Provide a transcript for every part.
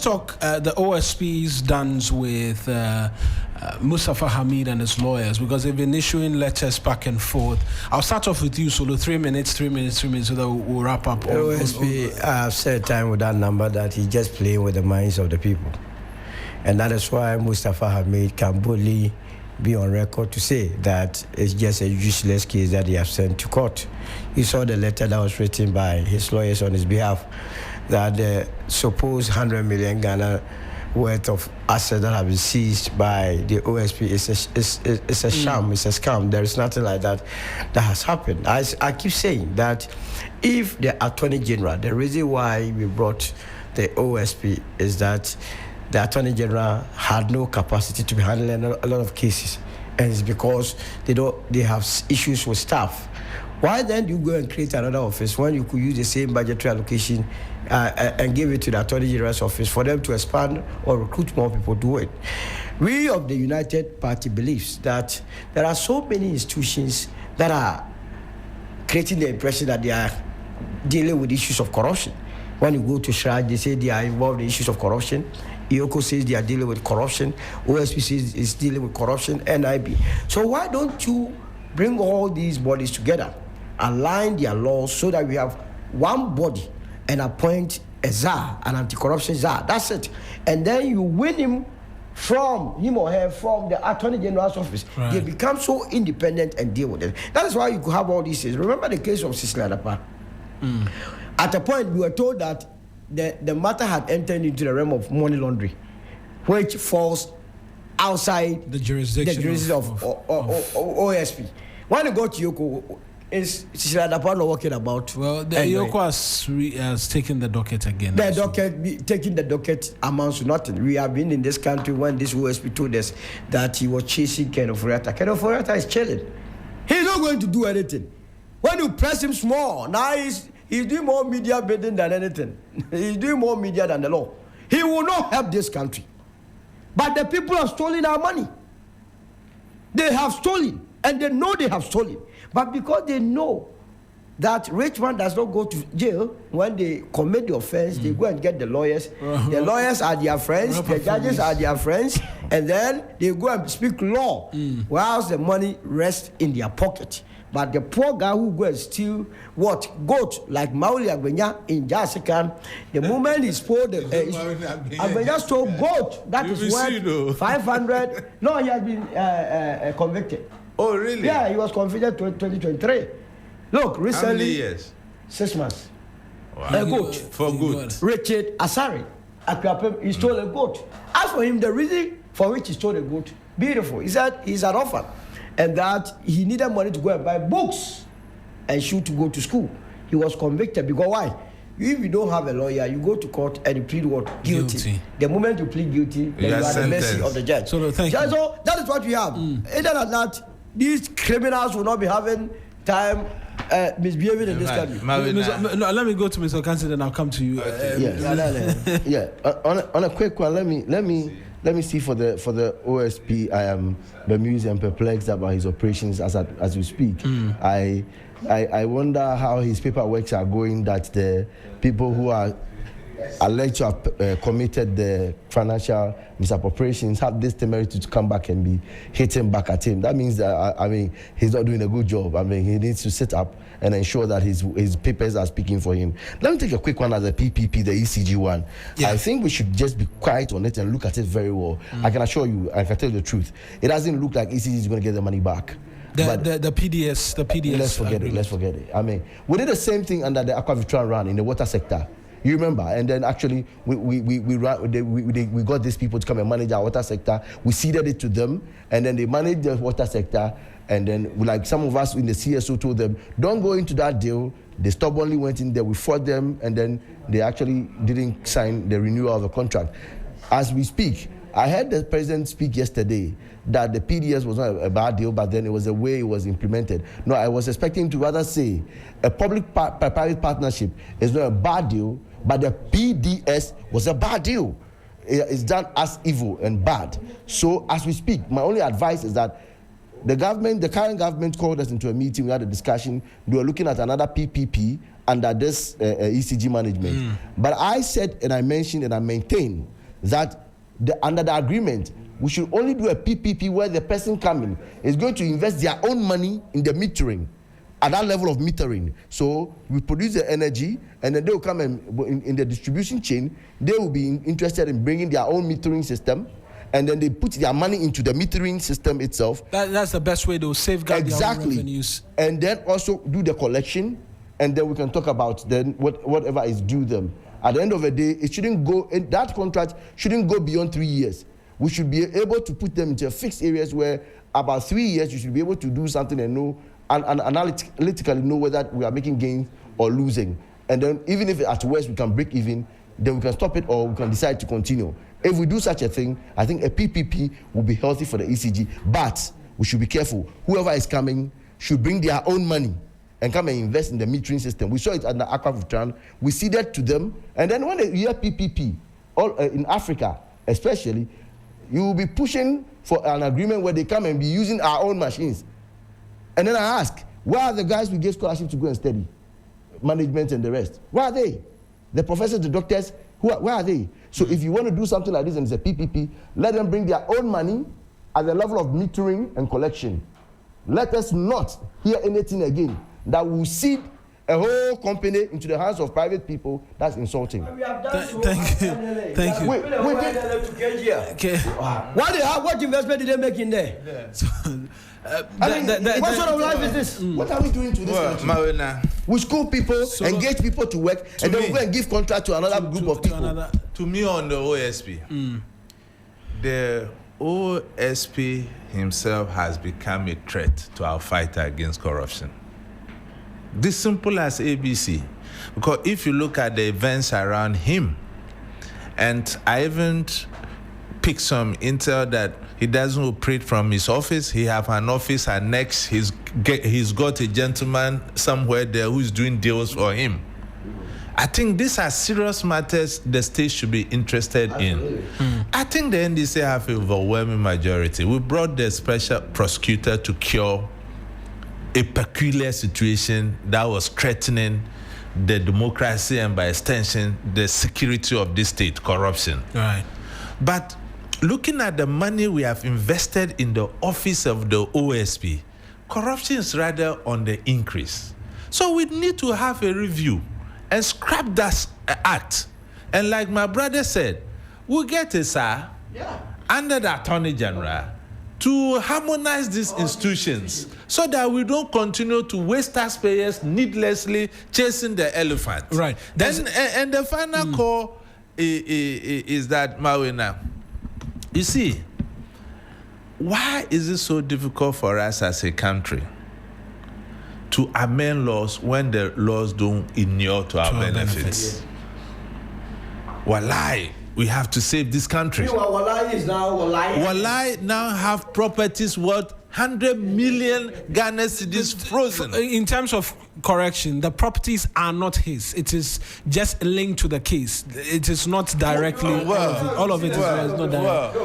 talk the OSP's done with Mustapha Hamid and his lawyers, because they've been issuing letters back and forth. I'll start off with you, Solo. 3 minutes, so that we'll wrap up. OSP, I've said time with that number that he's just playing with the minds of the people. And that is why Mustapha Hamid can boldly be on record to say that it's just a useless case that he has sent to court. You saw the letter that was written by his lawyers on his behalf, that the supposed 100 million Ghana worth of assets that have been seized by the OSP is a sham, it's a scam. There is nothing like that has happened. I keep saying that if the Attorney General, the reason why we brought the OSP is that the Attorney General had no capacity to be handling a lot of cases, and it's because they have issues with staff. Why then do you go and create another office when you could use the same budgetary allocation and give it to the Attorney General's office for them to expand or recruit more people to do it? We of the United Party believes that there are so many institutions that are creating the impression that they are dealing with issues of corruption. When you go to Shraj, they say they are involved in issues of corruption. IOCO says they are dealing with corruption. OSP says it's dealing with corruption. NIB. So why don't you bring all these bodies together, align their laws so that we have one body and appoint a czar, an anti-corruption czar? That's it. And then you win him or her from the Attorney General's office. Right. They become so independent and deal with it. That is why you could have all these things. Remember the case of Sisla Adapa? At a point, we were told that the matter had entered into the realm of money laundering, which falls outside the jurisdiction of OSP. When you go to Yoko, is Sisla Adapa not working about? Well, the Yoko has taken the docket again. Taking the docket amounts to nothing. We have been in this country when this OSP told us that he was chasing Ken Oforiatta. Ken Oforiatta is chilling. He's not going to do anything. When you press him small, now he's doing more media bidding than anything. He's doing more media than the law. He will not help this country. But the people have stolen our money. They have stolen, and they know they have stolen. But because they know that rich man does not go to jail, when they commit the offense, they go and get the lawyers. The lawyers are their friends, the judges are their friends, and then they go and speak law, whilst the money rests in their pocket. But the poor guy who go and steal goat, like Mauli Agbenya in Jasikan, the moment he stole Agbenya stole goat, that is worth 500. No, he has been convicted. Oh, really? Yeah, he was convicted in 2023. Look, recently. How many years? 6 months. Wow. A goat. For good. Richard Asari, he stole a goat. As for him, the reason for which he stole a goat, beautiful. He said he's an orphan, and that he needed money to go and buy books and shoes to go to school. He was convicted because why? If you don't have a lawyer, you go to court and you plead what? Guilty. The moment you plead guilty, then you are at the mercy of the judge. So that is what we have. Other than that, these criminals will not be having time misbehaving in this country. No, let me go to Mr. Kansi, then I'll come to you. On a quick one, let me see for the OSP. I am bemused and perplexed about his operations as we speak. I wonder how his paperwork are going, that the people who are alleged to have committed the financial misappropriations have this temerity to come back and be hitting back at him. That means that, he's not doing a good job. He needs to sit up and ensure that his papers are speaking for him. Let me take a quick one as a PPP, the ECG one. Yeah. I think we should just be quiet on it and look at it very well. I can assure you, I can tell you the truth, it doesn't look like ECG is going to get the money back. The PDS. Let's forget it. We did the same thing under the Aqua Vitran run in the water sector. You remember? And then actually we got these people to come and manage our water sector. We ceded it to them, and then they managed the water sector. And then, like some of us in the CSO told them, don't go into that deal. They stubbornly went in there. We fought them, and then they actually didn't sign the renewal of the contract. As we speak, I heard the president speak yesterday that the PDS was not a bad deal, but then it was the way it was implemented. No, I was expecting him to rather say a public-private partnership is not a bad deal, but the PDS was a bad deal. It's done as evil and bad. So as we speak, my only advice is that the current government called us into a meeting, we had a discussion, we were looking at another PPP under this ECG management. But I said, and I mentioned, and I maintain that under the agreement, we should only do a PPP where the person coming is going to invest their own money in the metering, at that level of metering. So we produce the energy, and then they will come and in the distribution chain, they will be interested in bringing their own metering system, and then they put their money into the metering system itself. That's the best way to safeguard their own revenues. And then also do the collection, and then we can talk about then whatever is due them. At the end of the day, it shouldn't go, that contract shouldn't go beyond 3 years. We should be able to put them into fixed areas where about 3 years you should be able to do something and know, and analytically know whether we are making gains or losing. And then even if at worst we can break even, then we can stop it or we can decide to continue. If we do such a thing, I think a PPP will be healthy for the ECG, but we should be careful. Whoever is coming should bring their own money and come and invest in the metering system. We saw it under Aquavitran. We ceded to them, and then when you hear PPP, in Africa especially, you will be pushing for an agreement where they come and be using our own machines. And then I ask, where are the guys we gave scholarship to go and study? Management and the rest. Where are they? The professors, the doctors, where are they? So if you want to do something like this and it's a PPP, let them bring their own money at the level of metering and collection. Let us not hear anything again that will seed a whole company into the hands of private people. That's insulting. Thank you. Wait. Okay. What investment did they make in there? Yeah. What sort of life is this? What are we doing to this country? We school people, engage people to work, and then we go and give contract to another group of people. To me, on the OSP, the OSP himself has become a threat to our fight against corruption. This simple as ABC. Because if you look at the events around him, and I even picked some intel that he doesn't operate from his office. He have an office annex. He's got a gentleman somewhere there who's doing deals for him. I think these are serious matters the state should be interested in. I think the NDC have an overwhelming majority. We brought the special prosecutor to cure a peculiar situation that was threatening the democracy and by extension the security of this state, corruption. Right. But looking at the money we have invested in the office of the OSP, corruption is rather on the increase. So we need to have a review and scrap that act. And like my brother said, we'll get a SAR under the Attorney General to harmonize these institutions so that we don't continue to waste taxpayers needlessly chasing the elephant. Right. And the final call is that, Mawena, you see, why is it so difficult for us as a country to amend laws when the laws don't inure to our benefits? Wallahi, we have to save this country. Wallahi now have properties worth 100 million Ghana cedis frozen. In terms of correction, the properties are not his. It is just linked to the case. It is not directly. All of it is not direct.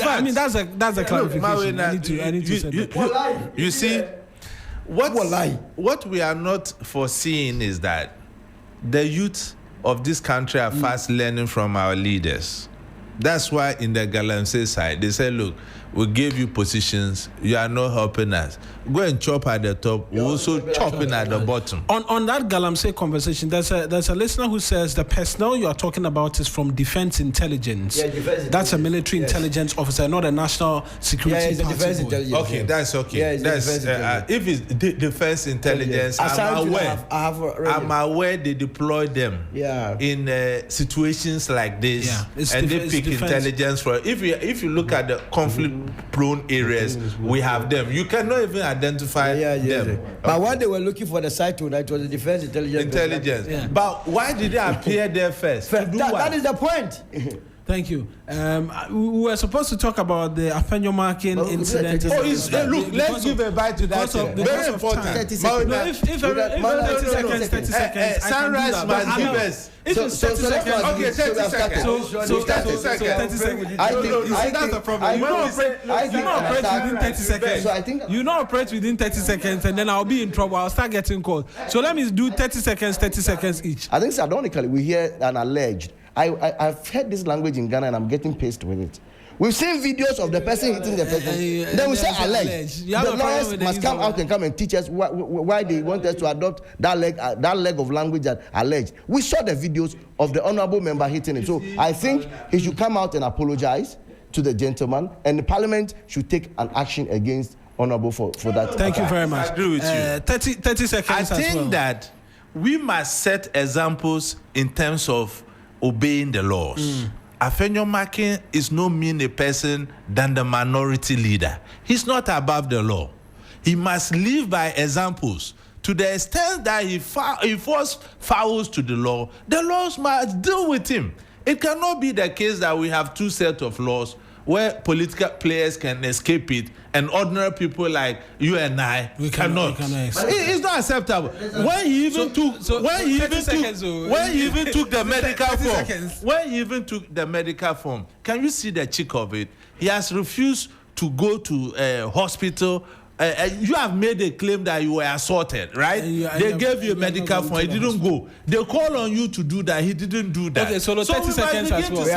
I mean, that's a clarification. I need to say that. You see, what we are not foreseeing is that the youth of this country are fast learning from our leaders. That's why in the Galamsey side, they say, look, we gave you positions, you are not helping us. Go and chop at the top, we're also chopping at the bottom. On that Galamsey conversation, there's a listener who says the personnel you are talking about is from Defense Intelligence. Yeah, Defense Intelligence. That's a military intelligence officer, not a national security it's party Defense boy. Intelligence. Okay, that's okay. Yeah, it's that's, Defense Intelligence. If it's Defense Intelligence, I'm aware they deploy them in situations like this, and they pick intelligence for. If you look at the conflict-prone areas, we have them. You cannot even identify them. But when they were looking for the site tonight, it was the Defense Intelligence. Yeah. But why did they appear there first? That is the point. Thank you. We were supposed to talk about the Afenyo Markin incident. Look, let's give a bite to that. Very important. 30 seconds. If 30 seconds, Sunrise must give us. If it's 30 seconds, okay, 30 seconds. So 30 seconds. That's the problem. You not operate within 30 seconds. So I think you not operate within 30 seconds, and then I'll be in trouble. I'll start getting called. So let me do 30 seconds each. I think sardonically we hear an alleged, I've heard this language in Ghana and I'm getting pissed with it. We've seen videos of the person hitting the person. Then we say alleged. The lawyers must come out and come and teach us why they want us to adopt that leg of language that alleged. We saw the videos of the honorable member hitting him. So I think he should come out and apologize to the gentleman, and the parliament should take an action against honorable for that. Thank you very much. I agree with you. 30 seconds. I think that we must set examples in terms of obeying the laws. Afenyo Markin is no mean a person than the minority leader. He's not above the law. He must live by examples. To the extent that he falls fouls to the laws must deal with him. It cannot be the case that we have two sets of laws where political players can escape it and ordinary people like you and I cannot. It's not acceptable. When he even took the medical form, can you see the cheek of it? He has refused to go to a hospital. You have made a claim that you were assaulted, right? They gave you a medical form. He didn't go. They call on you to do that. He didn't do that. Okay, so 30 seconds as well. We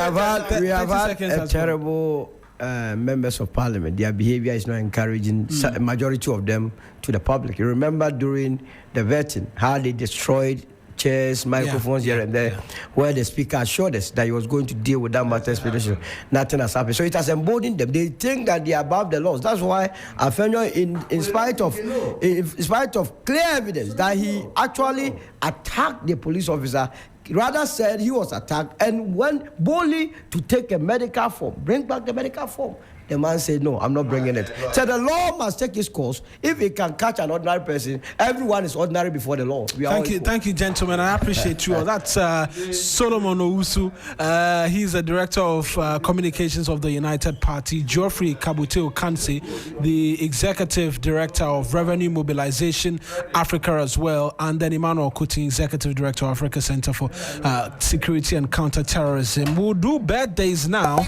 have had a terrible members of parliament. Their behavior is not encouraging a majority of them to the public. You remember during the vetting how they destroyed chairs, microphones here and there, where the speaker assured us that he was going to deal with that matter expedition. Nothing has happened. So it has emboldened them. They think that they are above the laws. That's why Afenyo, in spite of clear evidence that he actually attacked the police officer, rather said he was attacked and went boldly to take a medical form, bring back the medical form. The man said, no, I'm not bringing it. So the law must take its course. If it can catch an ordinary person, everyone is ordinary before the law. Thank you, gentlemen. I appreciate you all. That's Solomon Owusu. He's the director of communications of the United Party. Geoffrey Kabute Okansi, the executive director of Revenue Mobilization Africa as well, and then Emmanuel Kuti, executive director of Africa Center for Security and Counterterrorism. We'll do birthdays now.